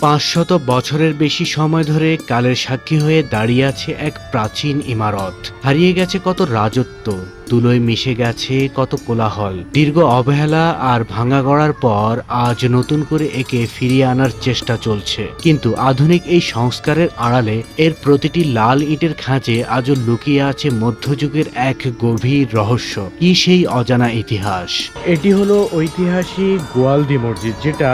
500 বছরের বেশি সময় ধরে কালের সাক্ষী হয়ে দাঁড়িয়ে আছে এক প্রাচীন ইমারত। হারিয়ে গেছে কত রাজত্ব, ধুলোয় মিশে গেছে কত কোলাহল। দীর্ঘ অবহেলা আর ভাঙা গড়ার পর আজ নতুন করে একে ফিরিয়ে আনার চেষ্টা চলছে। কিন্তু আধুনিক এই সংস্কারের আড়ালে এর প্রতিটি লাল ইটের খাঁজে আজও লুকিয়ে আছে মধ্যযুগের এক গভীর রহস্য। কি সেই অজানা ইতিহাস? এটি হলো ঐতিহাসিক গোয়ালদি মসজিদ, যেটা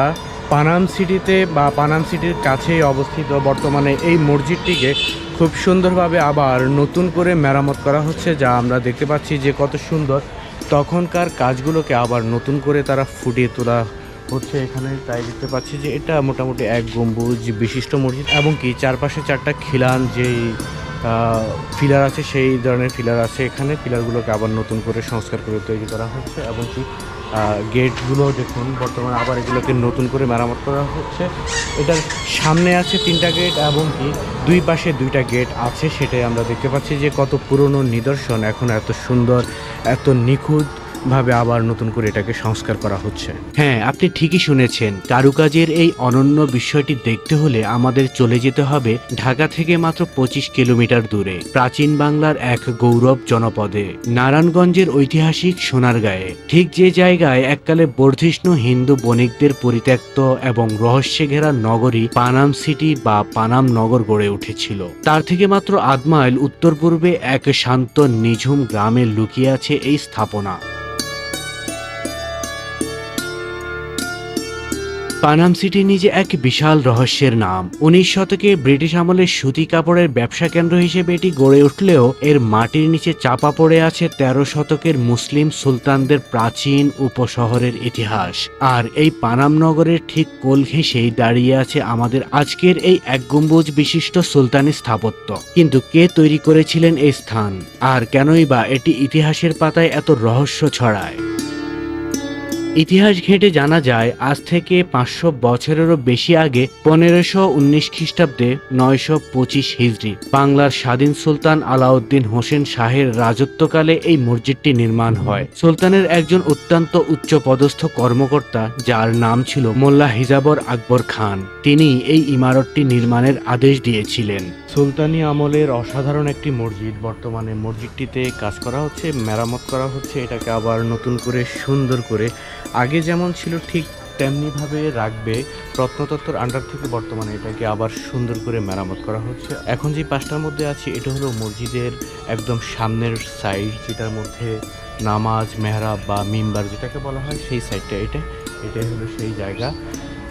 পানাম সিটিতে বা পানাম সিটির কাছেই অবস্থিত। বর্তমানে এই মসজিদটিকে খুব সুন্দরভাবে আবার নতুন করে মেরামত করা হচ্ছে, যা আমরা দেখতে পাচ্ছি যে কত সুন্দর। তখনকার কাজগুলোকে আবার নতুন করে তারা ফুটিয়ে তোলা হচ্ছে এখানে। তাই দেখতে পাচ্ছি যে এটা মোটামুটি এক গম্বুজ বিশিষ্ট মসজিদ, এবং কি চারপাশে চারটা খিলান যেই পিলার আছে, সেই ধরনের পিলার আছে এখানে। পিলারগুলোকে আবার নতুন করে সংস্কার করে তৈরি করা হচ্ছে, এবং কি গেটগুলো দেখুন বর্তমানে আবার এগুলোকে নতুন করে মেরামত করা হচ্ছে। এটার সামনে আছে 3টা গেট, এবং কি দুই পাশে 2টা গেট আছে। সেটাই আমরা দেখতে পাচ্ছি যে কত পুরনো নিদর্শন এখন এত সুন্দর, এত নিখুঁত ভাবে আবার নতুন করে এটাকে সংস্কার করা হচ্ছে। হ্যাঁ, আপনি ঠিকই শুনেছেন। কারুকাজের এই অনন্য বিষয়টি দেখতে হলে আমাদের চলে যেতে হবে ঢাকা থেকে মাত্র 25 কিলোমিটার দূরে, প্রাচীন বাংলার এক গৌরব জনপদে, নারায়ণগঞ্জের ঐতিহাসিক সোনারগাঁয়ে। ঠিক যে জায়গায় এককালে বর্ধিষ্ণু হিন্দু বণিকদের পরিত্যক্ত এবং রহস্যে ঘেরা নগরী পানাম সিটি বা পানাম নগর গড়ে উঠেছিল, তার থেকে মাত্র আধ মাইল উত্তর পূর্বে এক শান্ত নিঝুম গ্রামে লুকিয়ে আছে এই স্থাপনা। পানাম সিটি নিজে এক বিশাল রহস্যের নাম। 19 শতকে ব্রিটিশ আমলের সুতি কাপড়ের ব্যবসা কেন্দ্র হিসেবে এটি গড়ে উঠলেও এর মাটির নিচে চাপা পড়ে আছে 13 শতকের মুসলিম সুলতানদের প্রাচীন উপশহরের ইতিহাস। আর এই পানাম নগরের ঠিক কোল ঘেঁষেই দাঁড়িয়ে আছে আমাদের আজকের এই এক গম্বুজ বিশিষ্ট সুলতানি স্থাপত্য। কিন্তু কে তৈরি করেছিলেন এই স্থান, আর কেনই বা এটি ইতিহাসের পাতায় এত রহস্য ছড়ায়? ইতিহাস ঘেঁটে জানা যায় আজ থেকে 500 বছরেরও বেশি আগে 1519 খ্রিস্টাব্দে 925 হিজরি বাংলার স্বাধীন সুলতান আলাউদ্দিন হোসেন শাহের রাজত্বকালে এই মসজিদটি নির্মাণ হয়। সুলতানের একজন অত্যন্ত উচ্চপদস্থ কর্মকর্তা, যার নাম ছিল মোল্লা হিজাবর আকবর খান, তিনি এই ইমারতটি নির্মাণের আদেশ দিয়েছিলেন। সুলতানি আমলের অসাধারণ একটি মসজিদ। বর্তমানে মসজিদটিতে কাজ করা হচ্ছে, মেরামত করা হচ্ছে। এটাকে আবার নতুন করে সুন্দর করে আগে যেমন ছিল ঠিক তেমনিভাবে রাখবে প্রত্নতত্ত্বর আন্ডার থেকে। বর্তমানে এটাকে আবার সুন্দর করে মেরামত করা হচ্ছে। এখন যে পাঁচটার মধ্যে আছি, এটা হলো মসজিদের একদম সামনের সাইড, যেটার মধ্যে নামাজ মেহরাব বা মিম্বার যেটাকে বলা হয়, সেই সাইডটা এটাই হলো সেই জায়গা।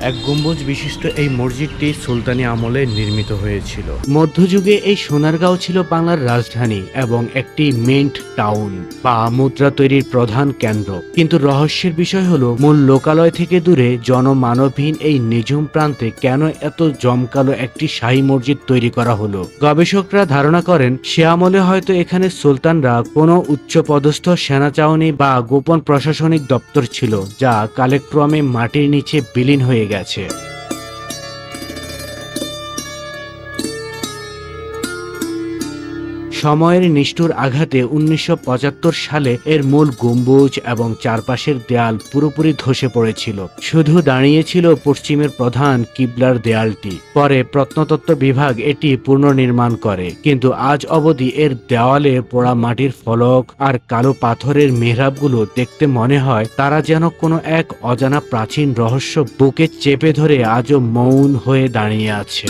এক গম্বুজ বিশিষ্ট এই মসজিদটি সুলতানি আমলে নির্মিত হয়েছিল। মধ্যযুগে এই সোনারগাঁও ছিল বাংলার রাজধানী এবং একটি মিন্ট টাউন বা মুদ্রা তৈরির প্রধান কেন্দ্র। কিন্তু রহস্যের বিষয় হলো, মূল লোকালয় থেকে দূরে জনমানবহীন এই নিঝুম প্রান্তে কেন এত জমকালো একটি শাহী মসজিদ তৈরি করা হলো? গবেষকরা ধারণা করেন সে আমলে হয়তো এখানে সুলতানরা কোনো উচ্চপদস্থ সেনা চাউনি বা গোপন প্রশাসনিক দপ্তর ছিল, যা কালক্রমে মাটির নিচে বিলীন হয়ে গেছে। সময়ের নিষ্ঠুর আঘাতে 1975 সালে এর মূল গম্বুজ এবং চারপাশের দেয়াল পুরোপুরি ধসে পড়েছিল। শুধু দাঁড়িয়েছিল পশ্চিমের প্রধান কিবলার দেয়ালটি। পরে প্রত্নতত্ত্ব বিভাগ এটি পুনর্নির্মাণ করে, কিন্তু আজ অবধি এর দেওয়ালে পোড়া মাটির ফলক আর কালো পাথরের মেহরাবগুলো দেখতে মনে হয় তারা যেন কোনো এক অজানা প্রাচীন রহস্য বুকে চেপে ধরে আজও মৌন হয়ে দাঁড়িয়ে আছে।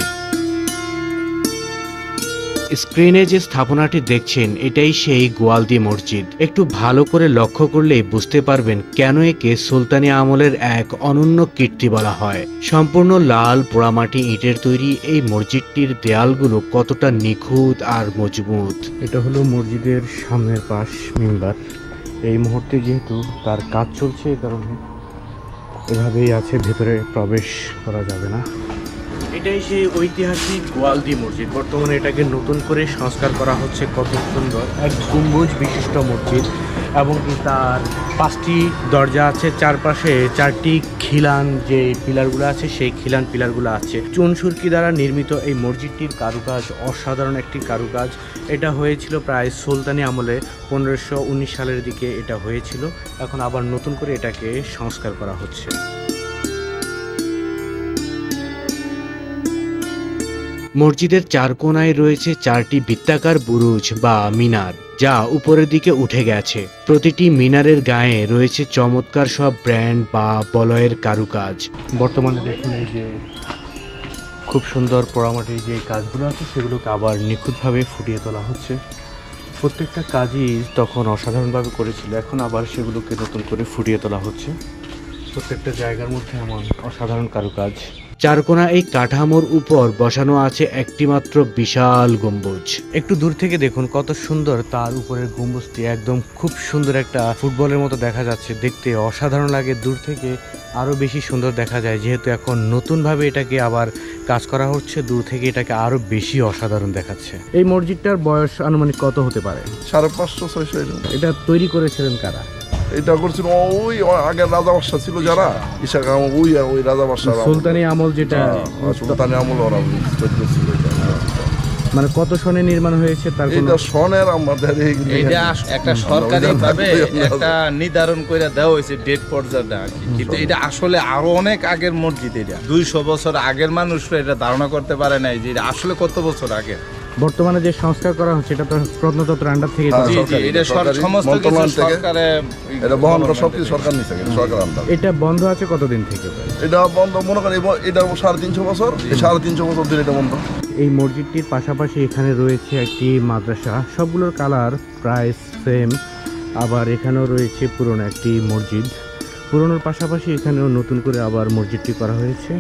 স্ক্রিনে যে স্থাপনাটি দেখছেন, এটাই সেই গোয়ালদি মসজিদ। একটু ভালো করে লক্ষ্য করলেই বুঝতে পারবেন কেন একে সুলতানি আমলের এক অনন্য কীর্তি বলা হয়। সম্পূর্ণ লাল পোড়ামাটি ইটের তৈরি এই মসজিদটির দেয়ালগুলো কতটা নিখুঁত আর মজবুত। এটা হলো মসজিদের সামনের পাশ, মিম্বার। এই মুহূর্তে যেহেতু তার কাজ চলছে, এই কারণে এভাবেই আছে, ভেতরে প্রবেশ করা যাবে না। এটাই সেই ঐতিহাসিক গোয়ালদি মসজিদ। বর্তমানে এটাকে নতুন করে সংস্কার করা হচ্ছে। কত সুন্দর এক গম্বুজ বিশিষ্ট মসজিদ, এবং তার 5টি দরজা আছে, চারপাশে 4টি খিলান যে পিলারগুলো আছে, সেই খিলান পিলারগুলো আছে। চুন সুরকি দ্বারা নির্মিত এই মসজিদটির কারুকাজ অসাধারণ একটি কারুকাজ। এটা হয়েছিল প্রায় সুলতানি আমলে 1519 সালের দিকে এটা হয়েছিল। এখন আবার নতুন করে এটাকে সংস্কার করা হচ্ছে। মসজিদের চার কোণায় রয়েছে 4টি বৃত্তাকার বুরুজ বা মিনার, যা উপরের দিকে উঠে গেছে। প্রতিটি মিনারের গায়ে রয়েছে চমৎকার সব ব্র্যান্ড বা বলয়ের কারুকাজ। বর্তমানে দেখুন এই যে খুব সুন্দর পোড়ামাটির যে কাজগুলো আছে সেগুলোকে আবার নিখুঁতভাবে ফুটিয়ে তোলা হচ্ছে। প্রত্যেকটা কাজই তখন অসাধারণভাবে করেছিল, এখন আবার সেগুলোকে নতুন করে ফুটিয়ে তোলা হচ্ছে। প্রত্যেকটা জায়গার মধ্যে এমন অসাধারণ কারুকাজ। চারকোনা এই কাঠামোর উপর বসানো আছে একটি মাত্র বিশাল গম্বুজ। একটু দূর থেকে দেখুন কত সুন্দর তার উপরের গম্বুজটি, একদম খুব সুন্দর একটা ফুটবলের মতো দেখা যাচ্ছে, দেখতে অসাধারণ লাগে। দূর থেকে আরো বেশি সুন্দর দেখা যায়, যেহেতু এখন নতুনভাবে এটাকে আবার কাজ করা হচ্ছে, দূর থেকে এটাকে আরো বেশি অসাধারণ দেখাচ্ছে। এই মসজিদটার বয়স আনুমানিক কত হতে পারে? 550-600 এরকম। এটা তৈরি করেছিলেন কারা? এটা করছিল ওই আগের রাজা বাদশা ছিল যারা, ইশাক ওই রাজা বাদশা সুলতানি আমল, যেটা সুলতানি আমল ওরা করছিল এটা। মানে কত সনে নির্মাণ হয়েছে তার কোনো এটা সনের আমাদের এটা একটা সরকারি ভাবে একটা নির্ধারণ করে দেওয়া হয়েছে ডেট পর্যায়টা আর কি। কিন্তু এটা আসলে আরো অনেক আগের মসজিদ। এটা 200 বছর আগের মানুষরা এটা ধারণা করতে পারে নাই যে এটা আসলে কত বছর আগে। বর্তমানে যে সংস্কার করা হচ্ছে এটা তো প্রত্নতত্ত্ব আন্ডার থেকে হ্যাঁ, জি, জি, সরকারি, এটা সরকারি, সমস্ত কিছু মন্ত্রণালয় থেকে সরকারে এটা বহন করে, সবকিছু সরকার নিচ্ছে, সরকার আন্ডার। এটা বন্ধ আছে কতদিন থেকে? এটা বন্ধ মনে করেন এটা 350 বছর, এই 350 বছর ধরে এটা বন্ধ। এই মসজিদটির পাশাপাশি এখানে রয়েছে একটি মাদ্রাসা, সবগুলোর কালার প্রায় সেম। আবার এখানেও রয়েছে পুরনো একটি মসজিদ। পুরনোর পাশাপাশি এখানেও নতুন করে আবার মসজিদটি করা হয়েছে,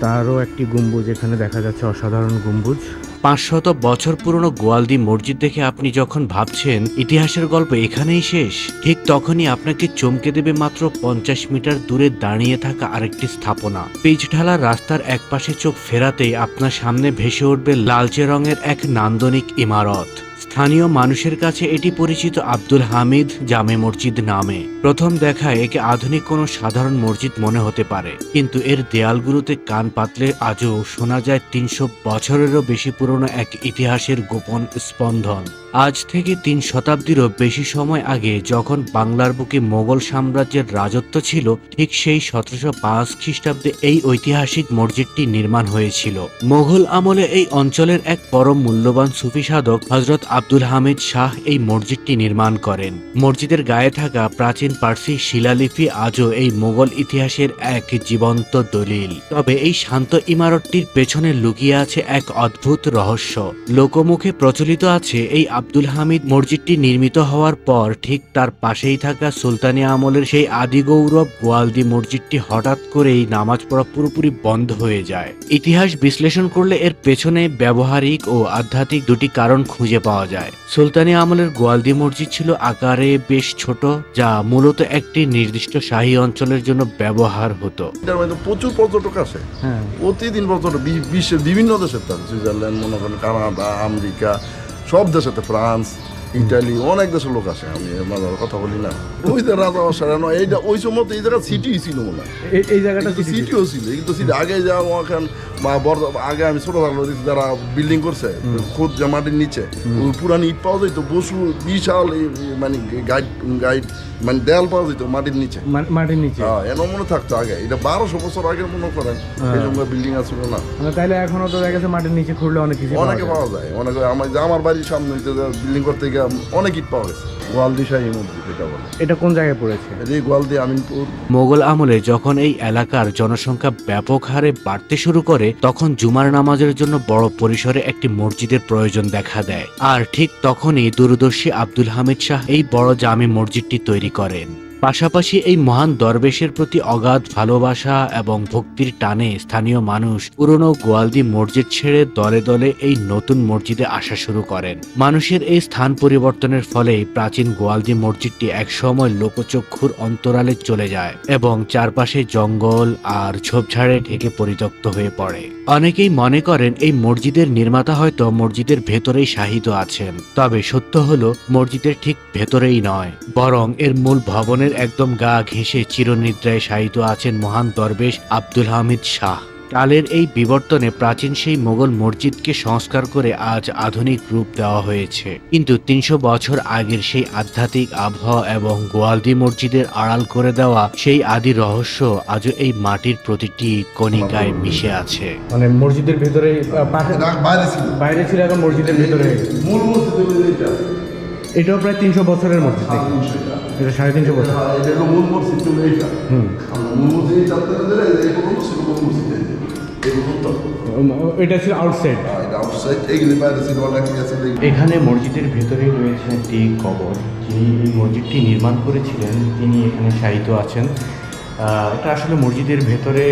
তারও একটি গম্বুজ এখানে দেখা যাচ্ছে, অসাধারণ গম্বুজ। 500 বছর পুরনো গোয়ালদি মসজিদ দেখে আপনি যখন ভাবছেন ইতিহাসের গল্প এখানেই শেষ, ঠিক তখনই আপনাকে চমকে দেবে মাত্র 50 মিটার দূরে দাঁড়িয়ে থাকা আরেকটি স্থাপনা। পিচ ঢালা রাস্তার একপাশে চোখ ফেরাতেই আপনার সামনে ভেসে উঠবে লালচে রঙের এক নান্দনিক ইমারত। স্থানীয় মানুষের কাছে এটি পরিচিত আব্দুল হামিদ জামে মসজিদ নামে। প্রথম দেখায় একে আধুনিক কোনো সাধারণ মসজিদ মনে হতে পারে, কিন্তু এর দেয়ালগুলোতে কান পাতলে আজও শোনা যায় 300 বছরেরও বেশি পুরনো এক ইতিহাসের গোপন স্পন্দন। আজ থেকে 3 শতাব্দীরও বেশি সময় আগে যখন বাংলার বুকে মোগল সাম্রাজ্যের রাজত্ব ছিল, ঠিক সেই 1705 খ্রিস্টাব্দে এই ঐতিহাসিক মসজিদটি নির্মাণ হয়েছিল। মোগল আমলে এই অঞ্চলের এক পরম মূল্যবান সুফি সাধক হযরত আব্দুল হামিদ শাহ এই মসজিদটি নির্মাণ করেন। মসজিদের গায়ে থাকা প্রাচীন পার্সি শিলালিপি আজও এই মোগল ইতিহাসের এক জীবন্ত দলিল। তবে এই শান্ত ইমারতটির পেছনে লুকিয়ে আছে এক অদ্ভুত রহস্য। লোকমুখে প্রচলিত আছে এই আব্দুল হামিদ মসজিদটি নির্মিত হওয়ার পর ঠিক তার পাশেই থাকা সুলতানি আমলের সেই আদি গৌরব গোয়ালদি মসজিদটি হঠাৎ করেই নামাজ পড়া পুরোপুরি বন্ধ হয়ে যায়। ইতিহাস বিশ্লেষণ করলে এর পেছনে ব্যবহারিক ও আধ্যাত্মিক দুটি কারণ খুঁজে পাওয়া যায়। সুলতানি আমলের গোয়ালদি মসজিদ ছিল আকারে বেশ ছোট, যা মূলত একটি নির্দিষ্ট শাহী অঞ্চলের জন্য ব্যবহার হতো। এটার মধ্যে প্রচুর পর্যটক আসে, প্রতিদিন পর্যটক, বিশ্বের বিভিন্ন দেশের, সুইজারল্যান্ড, মনে করেন কানাডা, আমেরিকা, সব দেশে, ফ্রান্স, ইটালি, অনেক দেশের লোক আসে। আমি কথা বলি না, ওই যে রাজা বাদশাহ এইটা ওই সময় এই জায়গা সিটি ছিল মনে হয়, এই জায়গাটা সিটিও ছিল, কিন্তু সিটি আগে যাওয়া ওখান আগে আমি ছোট থাকলো যারা বিল্ডিং করছে খোদ যে মাটির নিচে ওই পুরানি ইট পাওয়া যেত, বসু বিশাল মানে গাইড মানে দেয়াল পাওয়া যেত মাটির নিচে। হ্যাঁ, এমন মনে থাকতো আগে, এটা 1200 বছর আগের মনে করেন এই সময় বিল্ডিং আছিল না। তাইলে এখনো তো দেখা গেছে মাটির নিচে খুঁড়লে অনেক কিছু অনেকে পাওয়া যায়, অনেকে আমার বাড়ির সামনে বিল্ডিং করতে গিয়ে অনেক ইট পাওয়া গেছে। গোয়ালদি শাহী মসজিদ এটা বলে। এটা কোন জায়গায় পড়েছে? এই গোয়ালদি আমিনপুর। মোগল আমলে যখন এই এলাকার জনসংখ্যা ব্যাপক হারে বাড়তে শুরু করে, তখন জুমার নামাজের জন্য বড় পরিসরে একটি মসজিদের প্রয়োজন দেখা দেয়। আর ঠিক তখনই দূরদর্শী আব্দুল হামিদ শাহ এই বড় জামে মসজিদটি তৈরি করেন। পাশাপাশি এই মহান দরবেশের প্রতি অগাধ ভালোবাসা এবং ভক্তির টানে স্থানীয় মানুষ পুরনো গোয়ালদি মসজিদ ছেড়ে দলে দলে এই নতুন মসজিদে আসা শুরু করেন। মানুষের এই স্থান পরিবর্তনের ফলে প্রাচীন গোয়ালদি মসজিদটি একসময় লোকচক্ষুর অন্তরালে চলে যায় এবং চারপাশে জঙ্গল আর ঝোপঝাড়ে ঢেকে পরিত্যক্ত হয়ে পড়ে। অনেকেই মনে করেন এই মসজিদের নির্মাতা হয়তো মসজিদের ভেতরেই শাহিদ আছেন, তবে সত্য হলো মসজিদের ঠিক ভেতরেই নয়, বরং এর মূল ভবনের একদম গা ঘেঁষে চিরনিদ্রায় শায়িত আছেন মহান দরবেশ আব্দুল হামিদ শাহ। কালের এই বিবর্তনে প্রাচীন সেই মোগল মসজিদকে সংস্কার করে আজ আধুনিক রূপ দেওয়া হয়েছে, কিন্তু 300 বছর আগের সেই আধ্যাত্মিক আবহাওয়া এবং গোয়ালদি মসজিদের আড়াল করে দেওয়া সেই আদি রহস্য আজও এই মাটির প্রতিটি কণিকায় মিশে আছে। মানে মসজিদের ভেতরে এটা বাইরে ছিল, বাইরে ছিল, এখন মসজিদের ভেতরে। মূল মসজিদ হলো এইটা, এটাও প্রায় 300 বছরের মসজিদ নাকি? এটা 350 বছর। এটা হলো মূল মসজিদ ছিল এইটা। আমরা মূল মসজিদ এইটা ধরে এই পর্যন্ত ছিল মূল মসজিদ, এই পর্যন্ত এটা ছিল আউটসাইড। এটা আউটসাইড, এইগুলি বাইরে ছিল অনেক আছে। এখানে মসজিদের ভেতরেই রয়েছে একটি কবর। যিনি এই মসজিদটি নির্মাণ করেছিলেন তিনি এখানে শায়িত আছেন। এটা আসলে মসজিদের ভেতরে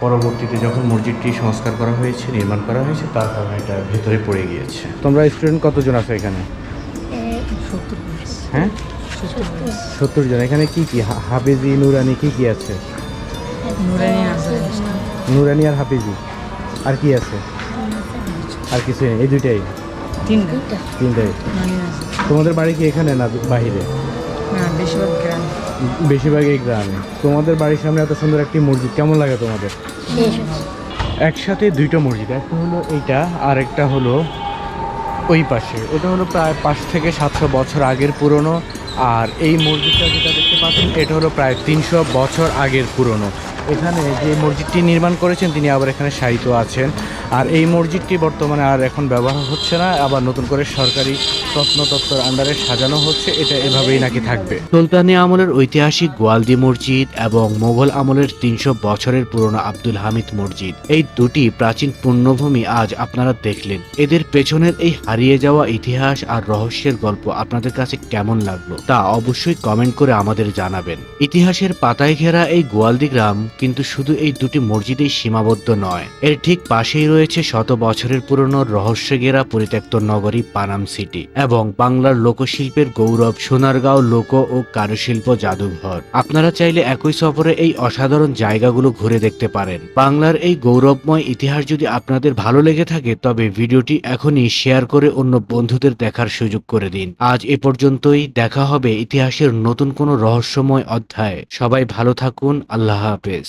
পরবর্তীতে যখন মসজিদটি সংস্কার করা হয়েছে, নির্মাণ করা হয়েছে, তার কারণে এটা ভেতরে পড়ে গিয়েছে। তোমরা স্টুডেন্ট কতজন আছো এখানে? হ্যাঁ, 70 জন। এখানে কি কি হাফেজি, নুরানি কি কি আছে? নুরানি আর হাফেজি, আর কি আছে? আর কিছু নেই, এই দুইটাই? তিনটাই। তোমাদের বাড়ি কি এখানে না বাহিরে? বেশিরভাগ এই গ্রামে। তোমাদের বাড়ির সামনে এত সুন্দর একটি মসজিদ, কেমন লাগে তোমাদের? একসাথে দুইটা মসজিদ, একটা হলো এইটা আর একটা হলো ওই পাশে। ওটা হলো প্রায় 5 থেকে 700 বছর আগের পুরনো, আর এই মসজিদটা যেটা দেখতে পাচ্ছেন এটা হলো প্রায় 300 বছর আগের পুরনো। এখানে যে মসজিদটি নির্মাণ করেছেন তিনি আবার এখানে শায়িত আছেন। আর এই মসজিদটি বর্তমানে আর এখন ব্যবহার হচ্ছে না, আবার নতুন করে সরকারি প্রত্নতত্ত্বর আন্ডারে সাজানো হচ্ছে। এটা এভাবেই নাকি থাকবে। সুলতানি আমলের ঐতিহাসিক গোয়ালদি মসজিদ এবং মোগল আমলের 300 বছরের পুরনো আব্দুল হামিদ মসজিদ, এই দুটি প্রাচীন পুণ্যভূমি আজ আপনারা দেখলেন। এদের পেছনের এই হারিয়ে যাওয়া ইতিহাস আর রহস্যের গল্প আপনাদের কাছে কেমন লাগলো তা অবশ্যই কমেন্ট করে আমাদের জানাবেন। ইতিহাসের পাতায় ঘেরা এই গোয়ালদি গ্রাম কিন্তু শুধু এই দুটি মসজিদেই সীমাবদ্ধ নয়, এর ঠিক পাশেই রয়েছে শত বছরের পুরনো রহস্য ঘেরা পরিত্যক্ত নগরী পানাম সিটি এবং বাংলার লোকশিল্পের গৌরব সোনারগাঁও লোক ও কারুশিল্প জাদুঘর। আপনারা চাইলে একই সফরে এই অসাধারণ জায়গাগুলো ঘুরে দেখতে পারেন। বাংলার এই গৌরবময় ইতিহাস যদি আপনাদের ভালো লেগে থাকে তবে ভিডিওটি এখনই শেয়ার করে অন্য বন্ধুদের দেখার সুযোগ করে দিন। আজ এ পর্যন্তই, দেখা হবে ইতিহাসের নতুন কোনো রহস্যময় অধ্যায়ে। সবাই ভালো থাকুন, আল্লাহ হাফেজ।